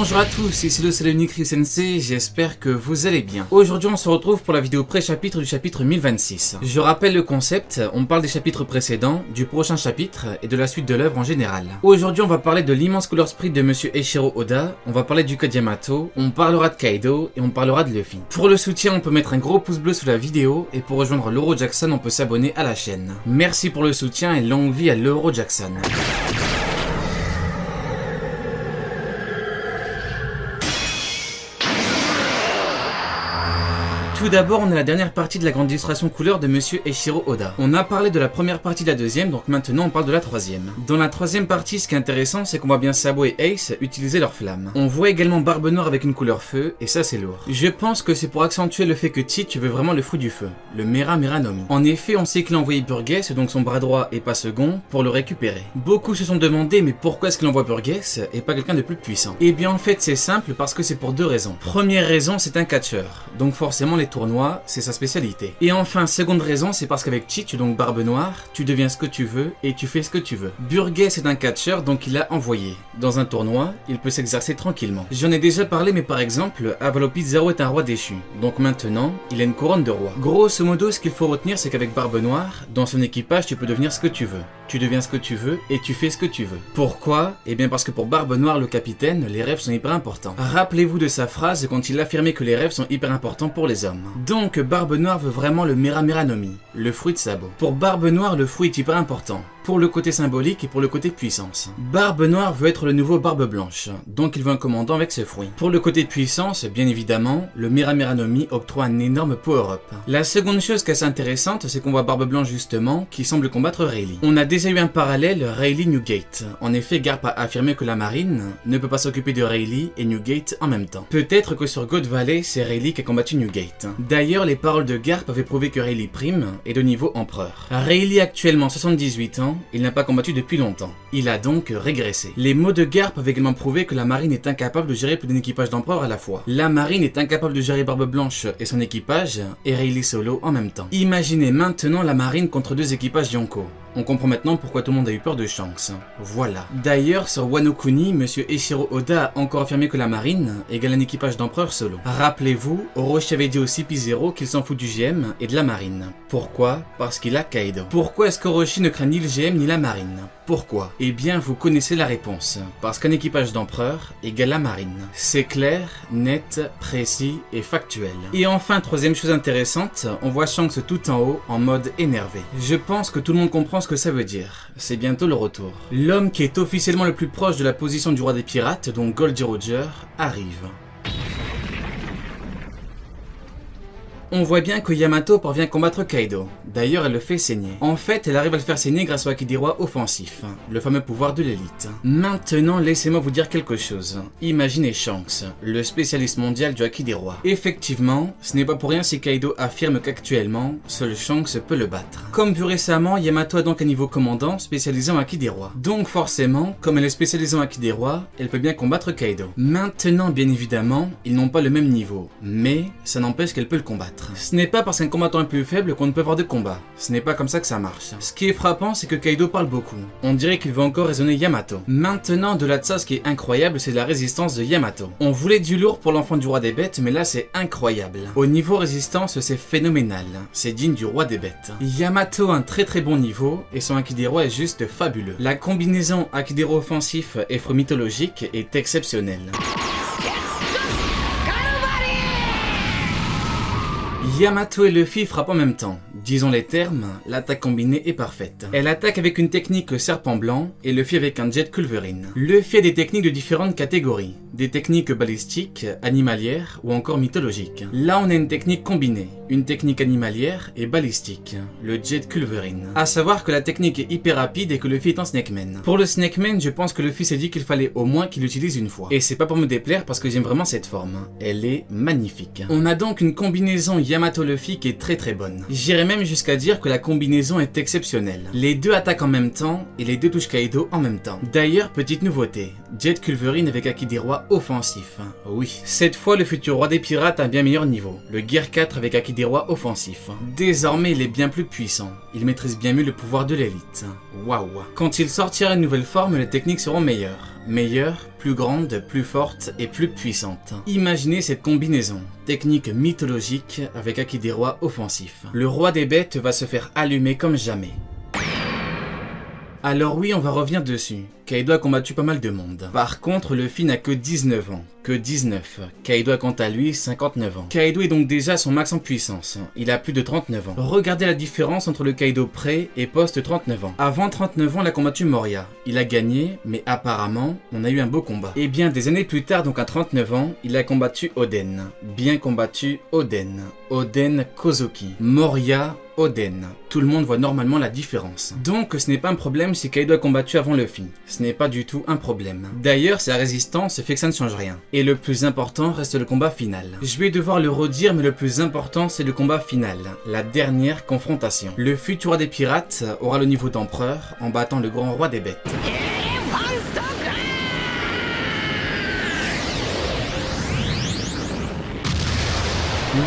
Bonjour à tous, ici le seul et unique Ryu Sensei, j'espère que vous allez bien. Aujourd'hui on se retrouve pour la vidéo pré-chapitre du chapitre 1026. Je rappelle le concept, on parle des chapitres précédents, du prochain chapitre et de la suite de l'œuvre en général. Aujourd'hui on va parler de l'immense couleur sprite de monsieur Eiichiro Oda, on va parler du code Yamato, on parlera de Kaido et on parlera de Luffy. Pour le soutien on peut mettre un gros pouce bleu sous la vidéo et pour rejoindre l'Euro Jackson on peut s'abonner à la chaîne. Merci pour le soutien et longue vie à l'Euro Jackson. Tout d'abord, on a la dernière partie de la grande illustration couleur de monsieur Eiichiro Oda. On a parlé de la première partie de la deuxième, donc maintenant on parle de la troisième. Dans la troisième partie, ce qui est intéressant, c'est qu'on voit bien Sabo et Ace utiliser leurs flammes. On voit également Barbe Noire avec une couleur feu, et ça c'est lourd. Je pense que c'est pour accentuer le fait que Tite veut vraiment le fruit du feu, le Mera Mera no Mi. En effet, on sait qu'il a envoyé Burgess, donc son bras droit et pas second, pour le récupérer. Beaucoup se sont demandé, mais pourquoi est-ce qu'il envoie Burgess et pas quelqu'un de plus puissant? Eh bien en fait c'est simple, parce que c'est pour deux raisons. Première raison, c'est un catcheur, donc forcément les tournois, c'est sa spécialité. Et enfin, seconde raison, c'est parce qu'avec Chichu, donc Barbe Noire, tu deviens ce que tu veux et tu fais ce que tu veux. Burgess est un catcheur, donc il l'a envoyé. Dans un tournoi, il peut s'exercer tranquillement. J'en ai déjà parlé, mais par exemple, Avalokite est un roi déchu. Donc maintenant, il a une couronne de roi. Grosso modo, ce qu'il faut retenir, c'est qu'avec Barbe Noire, dans son équipage, tu peux devenir ce que tu veux. Tu deviens ce que tu veux et tu fais ce que tu veux. Pourquoi? Eh bien parce que pour Barbe Noire, le capitaine, les rêves sont hyper importants. Rappelez-vous de sa phrase quand il affirmait que les rêves sont hyper importants pour les hommes. Donc Barbe Noire veut vraiment le Mera Mera no Mi, le fruit de Sabo. Pour Barbe Noire, le fruit est hyper important, pour le côté symbolique et pour le côté puissance. Barbe Noire veut être le nouveau Barbe Blanche, donc il veut un commandant avec ce fruit. Pour le côté puissance, bien évidemment, le Mera Mera no Mi octroie un énorme power-up. La seconde chose qui est assez intéressante, c'est qu'on voit Barbe Blanche justement, qui semble combattre Rayleigh. On a déjà eu un parallèle Rayleigh-Newgate. En effet, Garp a affirmé que la marine ne peut pas s'occuper de Rayleigh et Newgate en même temps. Peut-être que sur God Valley, c'est Rayleigh qui a combattu Newgate. D'ailleurs, les paroles de Garp avaient prouvé que Rayleigh Prime est de niveau empereur. Rayleigh a actuellement 78 ans, il n'a pas combattu depuis longtemps. Il a donc régressé. Les mots de Garp avaient également prouvé que la marine est incapable de gérer plus d'un équipage d'empereur à la fois. La marine est incapable de gérer Barbe Blanche et son équipage, et Rayleigh solo en même temps. Imaginez maintenant la marine contre deux équipages Yonko. On comprend maintenant pourquoi tout le monde a eu peur de Shanks. Voilà. D'ailleurs, sur Wano Kuni, monsieur Eiichiro Oda a encore affirmé que la marine égale un équipage d'empereur solo. Rappelez-vous, Orochi avait dit au CP0 qu'il s'en fout du GM et de la marine. Pourquoi? Parce qu'il a Kaido. Pourquoi est-ce qu'Orochi ne craint ni le GM ni la marine? Pourquoi? Eh bien, vous connaissez la réponse. Parce qu'un équipage d'empereur égale la marine. C'est clair, net, précis et factuel. Et enfin, troisième chose intéressante, on voit Shanks tout en haut, en mode énervé. Je pense que tout le monde comprend ce que ça veut dire. C'est bientôt le retour. L'homme qui est officiellement le plus proche de la position du roi des pirates, donc Goldie Roger, arrive. On voit bien que Yamato parvient à combattre Kaido. D'ailleurs, elle le fait saigner. En fait, elle arrive à le faire saigner grâce au Haki des Rois offensif, le fameux pouvoir de l'élite. Maintenant, laissez-moi vous dire quelque chose. Imaginez Shanks, le spécialiste mondial du Haki des Rois. Effectivement, ce n'est pas pour rien si Kaido affirme qu'actuellement, seul Shanks peut le battre. Comme vu récemment, Yamato a donc un niveau commandant spécialisé en Haki des Rois. Donc forcément, comme elle est spécialisée en Haki des Rois, elle peut bien combattre Kaido. Maintenant, bien évidemment, ils n'ont pas le même niveau, mais ça n'empêche qu'elle peut le combattre. Ce n'est pas parce qu'un combattant est plus faible qu'on ne peut avoir de combat. Ce n'est pas comme ça que ça marche. Ce qui est frappant, c'est que Kaido parle beaucoup. On dirait qu'il veut encore raisonner Yamato. Maintenant, de là de ça, ce qui est incroyable, c'est la résistance de Yamato. On voulait du lourd pour l'enfant du roi des bêtes, mais là c'est incroyable. Au niveau résistance, c'est phénoménal. C'est digne du roi des bêtes. Yamato a un très bon niveau, et son Haki des Rois est juste fabuleux. La combinaison Haki des Rois offensif et fruit mythologique est exceptionnelle. Yamato et Luffy frappent en même temps. Disons les termes, l'attaque combinée est parfaite. Elle attaque avec une technique serpent blanc et Luffy avec un jet culverine. Luffy a des techniques de différentes catégories. Des techniques balistiques, animalières ou encore mythologiques. Là on a une technique combinée. Une technique animalière et balistique. Le jet culverine. A savoir que la technique est hyper rapide et que Luffy est un Snakeman. Pour le Snakeman, je pense que Luffy s'est dit qu'il fallait au moins qu'il l'utilise une fois. Et c'est pas pour me déplaire parce que j'aime vraiment cette forme. Elle est magnifique. On a donc une combinaison Yamato-Luffy qui est très bonne. J'irais même jusqu'à dire que la combinaison est exceptionnelle. Les deux attaquent en même temps et les deux touchent Kaido en même temps. D'ailleurs, petite nouveauté, jet culverine avec Haki des Rois roi offensif. Oui, cette fois le futur roi des pirates a un bien meilleur niveau, le Gear 4 avec acquis des rois offensif. Désormais il est bien plus puissant, il maîtrise bien mieux le pouvoir de l'élite. Waouh. Quand il sortira une nouvelle forme, les techniques seront meilleures. Meilleures, plus grandes, plus fortes et plus puissantes. Imaginez cette combinaison. Technique mythologique avec acquis des rois offensifs. Le roi des bêtes va se faire allumer comme jamais. Alors oui, on va revenir dessus. Kaido a combattu pas mal de monde. Par contre, Luffy n'a que 19 ans. Que 19. Kaido a quant à lui 59 ans. Kaido est donc déjà à son max en puissance. Il a plus de 39 ans. Regardez la différence entre le Kaido pré et post 39 ans. Avant 39 ans, il a combattu Moria. Il a gagné, mais apparemment, on a eu un beau combat. Et bien des années plus tard, donc à 39 ans, il a combattu Oden. Bien combattu Oden. Oden Kozuki. Moria, Oden. Tout le monde voit normalement la différence. Donc ce n'est pas un problème si Kaido a combattu avant Luffy. Ce n'est pas du tout un problème. D'ailleurs, sa résistance fait que ça ne change rien. Et le plus important reste le combat final. Je vais devoir le redire, mais le plus important c'est le combat final. La dernière confrontation. Le futur roi des pirates aura le niveau d'empereur en battant le grand roi des bêtes.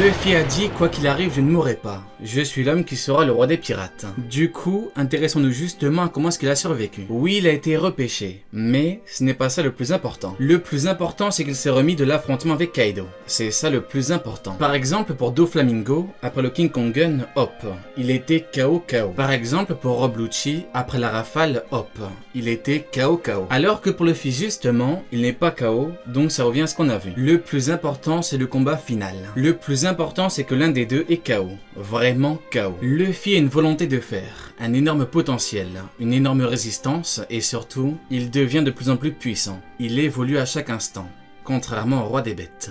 Luffy a dit, quoi qu'il arrive, je ne mourrai pas. Je suis l'homme qui sera le roi des pirates. Du coup, intéressons-nous justement à comment est-ce qu'il a survécu. Oui, il a été repêché, mais ce n'est pas ça le plus important. Le plus important, c'est qu'il s'est remis de l'affrontement avec Kaido. C'est ça le plus important. Par exemple, pour Doflamingo, après le King Kong Gun, hop, il était KO. Par exemple, pour Rob Lucci, après la rafale, hop, il était KO. Alors que pour Luffy, justement, il n'est pas KO, donc ça revient à ce qu'on a vu. Le plus important, c'est le combat final. Le plus important, c'est que l'un des deux est KO. Vraiment KO. Luffy a une volonté de faire, un énorme potentiel, une énorme résistance et surtout, il devient de plus en plus puissant. Il évolue à chaque instant, contrairement au roi des bêtes.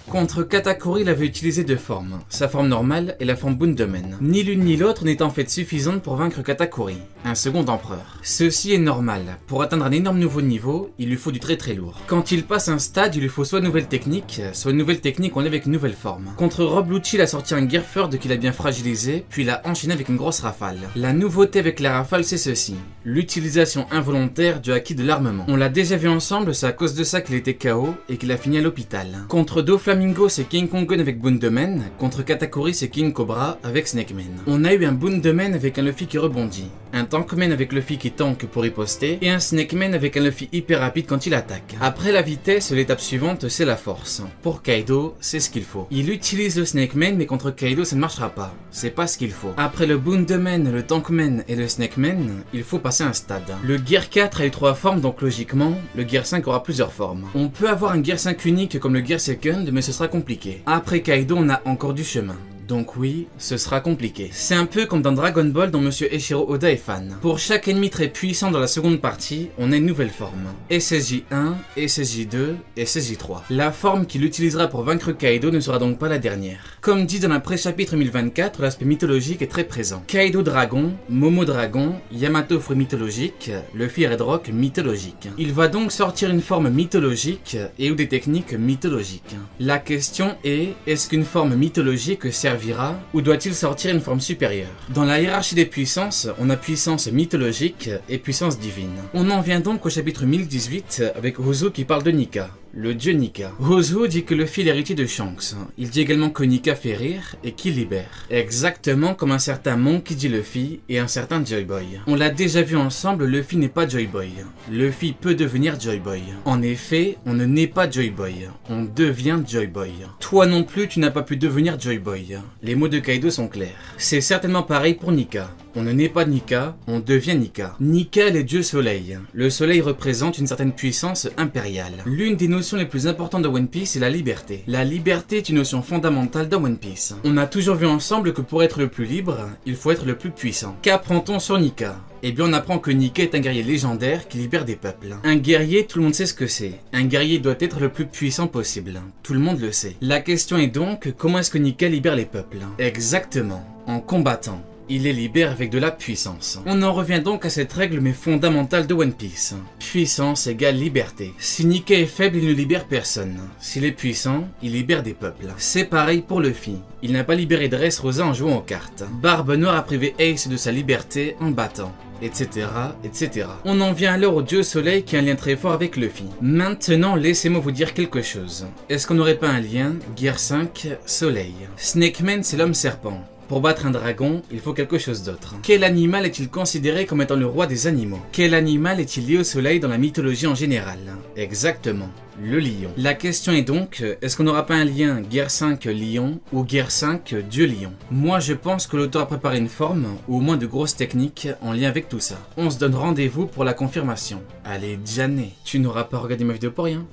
Contre Katakuri, il avait utilisé deux formes, sa forme normale et la forme Bundomen. Ni l'une ni l'autre n'est en fait suffisante pour vaincre Katakuri, un second empereur. Ceci est normal, pour atteindre un énorme nouveau niveau, il lui faut du très lourd. Quand il passe un stade, il lui faut soit une nouvelle technique, soit une nouvelle technique enlève avec une nouvelle forme. Contre Rob Lucci, il a sorti un Gear Third qu'il a bien fragilisé, puis il a enchaîné avec une grosse rafale. La nouveauté avec la rafale, c'est ceci, l'utilisation involontaire du acquis de l'armement. On l'a déjà vu ensemble, c'est à cause de ça qu'il était KO et qu'il a fini à l'hôpital. Contre Doflamingo, c'est King Kong Gun avec Bundomen, contre Katakuri, c'est King Cobra avec Snakeman. On a eu un Bundomen avec un Luffy qui rebondit, un Tankman avec Luffy qui tank pour riposter, et un Snakeman avec un Luffy hyper rapide quand il attaque. Après la vitesse, l'étape suivante, c'est la force. Pour Kaido, c'est ce qu'il faut. Il utilise le Snakeman, mais contre Kaido, ça ne marchera pas. C'est pas ce qu'il faut. Après le Bundomen, le Tankman et le Snakeman, il faut passer un stade. Le Gear 4 a eu 3 formes, donc logiquement, le Gear 5 aura plusieurs formes. On peut avoir un Gear 5 unique comme le Gear Second, mais ce sera compliqué. Après Kaido, on a encore du chemin. Donc oui, ce sera compliqué. C'est un peu comme dans Dragon Ball dont Monsieur Eiichiro Oda est fan. Pour chaque ennemi très puissant dans la seconde partie, on a une nouvelle forme. SSJ1, SSJ2, SSJ3. La forme qu'il utilisera pour vaincre Kaido ne sera donc pas la dernière. Comme dit dans un pré-chapitre 1024, l'aspect mythologique est très présent. Kaido Dragon, Momo Dragon, Yamato fruit mythologique, Luffy Red Rock mythologique. Il va donc sortir une forme mythologique et ou des techniques mythologiques. La question est, est-ce qu'une forme mythologique servira ou doit-il sortir une forme supérieure? Dans la hiérarchie des puissances, on a puissance mythologique et puissance divine. On en vient donc au chapitre 1018 avec Uzu qui parle de Nika, le dieu Nika. Uzu dit que Luffy est l'héritier de Shanks. Il dit également que Nika fait rire et qu'il libère. Exactement comme un certain Monk qui dit Luffy et un certain Joy Boy. On l'a déjà vu ensemble, Luffy n'est pas Joy Boy. Luffy peut devenir Joy Boy. En effet, on ne naît pas Joy Boy, on devient Joy Boy. Toi non plus, tu n'as pas pu devenir Joy Boy. Les mots de Kaido sont clairs. C'est certainement pareil pour Nika. On ne naît pas Nika, on devient Nika. Nika est le dieu soleil. Le soleil représente une certaine puissance impériale. L'une des notions les plus importantes de One Piece est la liberté. La liberté est une notion fondamentale dans One Piece. On a toujours vu ensemble que pour être le plus libre, il faut être le plus puissant. Qu'apprend-on sur Nika? Eh bien on apprend que Nika est un guerrier légendaire qui libère des peuples. Un guerrier, tout le monde sait ce que c'est. Un guerrier doit être le plus puissant possible. Tout le monde le sait. La question est donc, comment est-ce que Nika libère les peuples? Exactement, en combattant. Il les libère avec de la puissance. On en revient donc à cette règle mais fondamentale de One Piece. Puissance égale liberté. Si Nicky est faible, il ne libère personne. S'il est puissant, il libère des peuples. C'est pareil pour Luffy. Il n'a pas libéré Dressrosa en jouant aux cartes. Barbe Noire a privé Ace de sa liberté en battant. Etc, etc. On en vient alors au dieu soleil qui a un lien très fort avec Luffy. Maintenant, laissez-moi vous dire quelque chose. Est-ce qu'on n'aurait pas un lien Gear 5, soleil. Snakeman, c'est l'homme serpent. Pour battre un dragon, il faut quelque chose d'autre. Quel animal est-il considéré comme étant le roi des animaux? Quel animal est-il lié au soleil dans la mythologie en général? Exactement, le lion. La question est donc, est-ce qu'on n'aura pas un lien Guerre 5 lion ou Guerre 5 dieu lion? Moi je pense que l'auteur a préparé une forme, ou au moins de grosses techniques en lien avec tout ça. On se donne rendez-vous pour la confirmation. Allez, Janet, tu n'auras pas regardé ma vidéo pour rien.